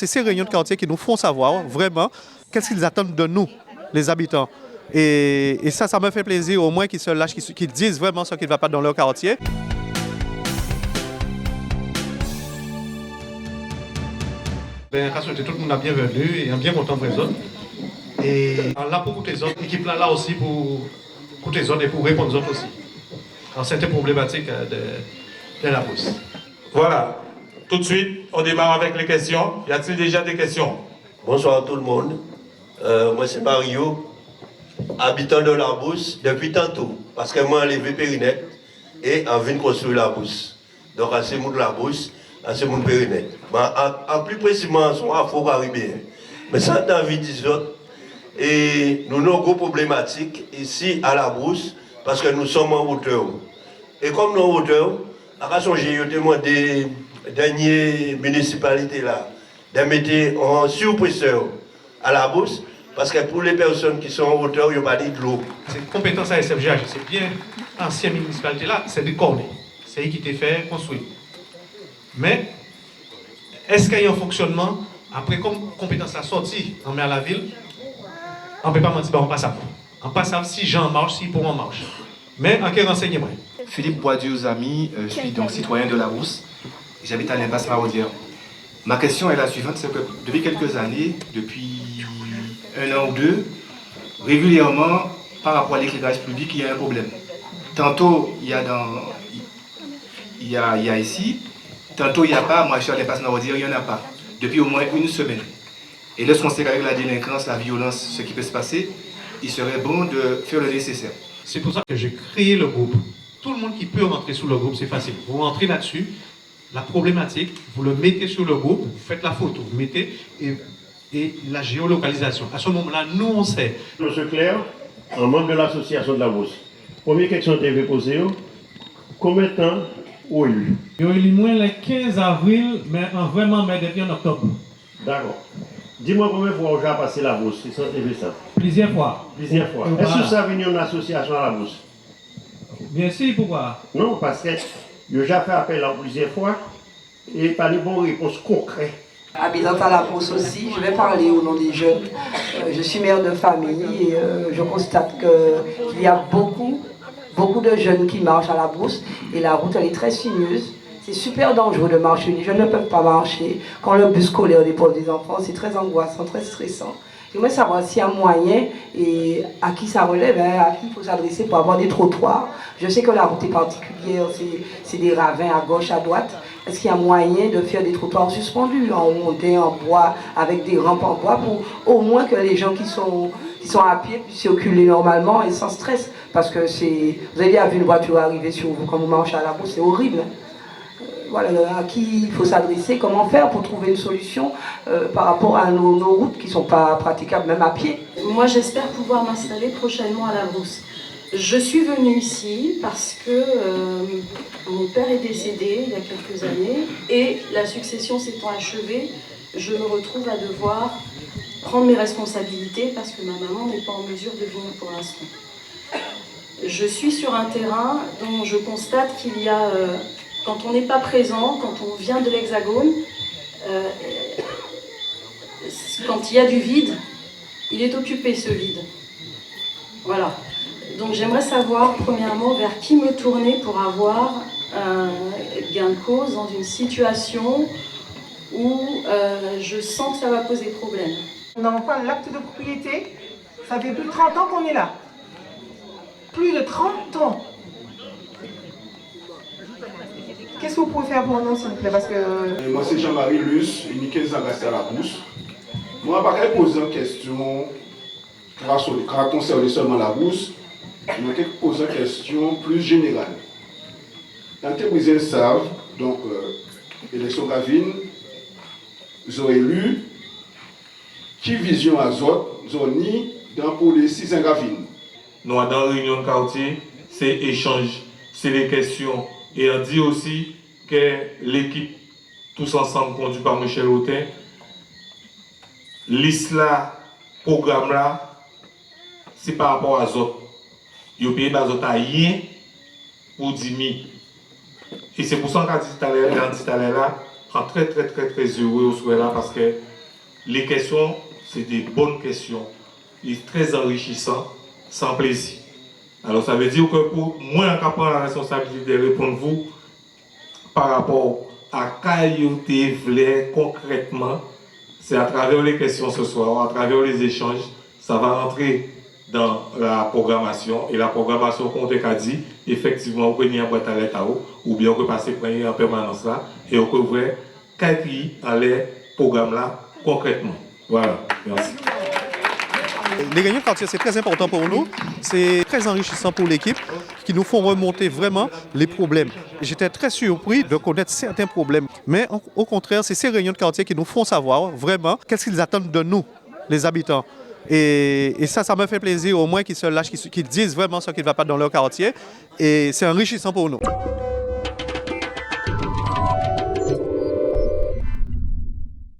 C'est ces réunions de quartier qui nous font savoir vraiment qu'est-ce qu'ils attendent de nous, les habitants. Et ça me fait plaisir au moins qu'ils se lâchent, qu'ils disent vraiment ce qui ne va pas dans leur quartier. Ben, tout le monde a bienvenu et bien content pour les autres. Et là pour les autres, l'équipe là aussi pour les autres et pour répondre aux autres aussi. Alors c'était problématique de la bourse. Voilà. Tout de suite, on démarre avec les questions. Y a-t-il déjà des questions? Bonsoir à tout le monde. Moi, c'est Mario, habitant de la Brousse depuis tantôt. Parce que moi, j'ai levé Périnette et on vient construire la Brousse. Donc, à ce monde de la Brousse, à ce monde Périnette. En plus précisément, son afro-caribéen. Mais ça, dans la vie des autres, et nous avons une grosse problématique ici à la Brousse parce que nous sommes en hauteur. Et comme nous sommes en hauteur, à changer, je demande des dernières municipalités là, de mettre en surpresseur à la Brousse, parce que pour les personnes qui sont en hauteur, il n'y a pas de l'eau. C'est compétence à SFGH, c'est bien ancienne municipalité là, c'est des cornets. C'est eux qui t'ont fait construire. Mais, est-ce qu'il y a un fonctionnement, après comme compétence a sorti, on met à la ville, on ne peut pas mentir, on passe à on passe à si j'en marche, si pour moi marche. Mais, en quel renseignement? Philippe Boisdieu-Zami, je suis donc citoyen de la Brousse. J'habite à l'impasse Maraudière. Ma question est la suivante, c'est que depuis quelques années, depuis 1 an ou 2, régulièrement, par rapport à l'éclairage public, il y a un problème. Tantôt, il y a ici, tantôt il n'y a pas, moi je suis à l'impasse Maraudière, il n'y en a pas. Depuis au moins 1 semaine. Et lorsqu'on sait qu'avec la délinquance, la violence, ce qui peut se passer, il serait bon de faire le nécessaire. C'est pour ça que j'ai créé le groupe. Tout le monde qui peut rentrer sous le groupe, c'est facile. Vous rentrez là-dessus, la problématique, vous le mettez sur le groupe, vous faites la photo, vous mettez et la géolocalisation. À ce moment-là, nous, on sait. Monsieur Claire, en membre de l'association de la Brousse. Première question que je vais poser, combien de temps vous avez eu? J'ai eu moins le 15 avril, mais vraiment depuis en octobre. D'accord. Dis-moi combien de fois vous avez passé la Brousse, c'est ça, ça? Plusieurs fois. Plusieurs fois. Est-ce que ça vient d'une association à la Brousse? Bien sûr, pourquoi? Non, parce que j'ai déjà fait appel à plusieurs fois et pas de bonne réponse concrète. Habitante à la Brousse aussi, je vais parler au nom des jeunes. Je suis mère de famille et je constate qu'il y a beaucoup de jeunes qui marchent à la Brousse et la route elle est très sinueuse. C'est super dangereux de marcher, les jeunes ne peuvent pas marcher. Quand le bus scolaire dépose des enfants, c'est très angoissant, très stressant. J'aimerais savoir s'il y a moyen et à qui ça relève, à qui il faut s'adresser pour avoir des trottoirs. Je sais que la route est particulière, c'est des ravins à gauche, à droite. Est-ce qu'il y a moyen de faire des trottoirs suspendus, en monter en bois, avec des rampes en bois, pour au moins que les gens qui sont à pied puissent circuler normalement et sans stress? Parce que vous avez déjà vu une voiture arriver sur vous quand vous marchez à la route, c'est horrible. Voilà, à qui il faut s'adresser, comment faire pour trouver une solution par rapport à nos routes qui ne sont pas praticables même à pied. Moi j'espère pouvoir m'installer prochainement à la Brousse. Je suis venue ici parce que mon père est décédé il y a quelques années et la succession s'étant achevée, je me retrouve à devoir prendre mes responsabilités parce que ma maman n'est pas en mesure de venir pour l'instant. Je suis sur un terrain dont je constate qu'il y a... quand on n'est pas présent, quand on vient de l'Hexagone, quand il y a du vide, il est occupé ce vide. Voilà. Donc j'aimerais savoir, premièrement, vers qui me tourner pour avoir un gain de cause dans une situation où je sens que ça va poser problème. On n'avons pas l'acte de propriété, ça fait plus de 30 ans qu'on est là. Plus de 30 ans. Qu'est-ce que vous pouvez faire pour nous, s'il vous plaît? Parce que... Moi, c'est Jean-Marie Luce, unique Zagasta à la Brousse. Moi, je ne vais pas poser une question qui concerne seulement la Brousse, mais je vais poser une question plus générale. Dans les Brésiliens savent, donc, l'élection Gavin, ils ont élu qui vision azote, zoni, dans pour les 6 ans Gavin. Nous, dans la réunion de quartier, c'est échange, c'est les questions. Et on dit aussi que l'équipe, tous ensemble, conduite par Michel Hautin, l'ISLA, programme là, c'est par rapport à Zot. Il y a payé Zot à rien pour 10 000. Et c'est pour ça qu'on dit tout à l'heure là, on est très heureux au souhait là, parce que Les questions, c'est des bonnes questions, et très enrichissantes, sans plaisir. Alors ça veut dire que pour moi, je prends la responsabilité de répondre vous par rapport à Caillouté voulait concrètement, c'est à travers les questions ce soir, à travers les échanges, ça va rentrer dans la programmation. Et la programmation, comme on a dit, effectivement, on peut venir boîte à lettres ou bien on peut passer en permanence là, et on peut voir quel pays dans les programmes là concrètement. Voilà, merci. Les réunions de quartier, c'est très important pour nous. C'est très enrichissant pour l'équipe qui nous font remonter vraiment les problèmes. J'étais très surpris de connaître certains problèmes. Mais au contraire, c'est ces réunions de quartier qui nous font savoir vraiment qu'est-ce qu'ils attendent de nous, les habitants. Et ça me fait plaisir au moins qu'ils se lâchent, qu'ils disent vraiment ce qui ne va pas dans leur quartier. Et c'est enrichissant pour nous.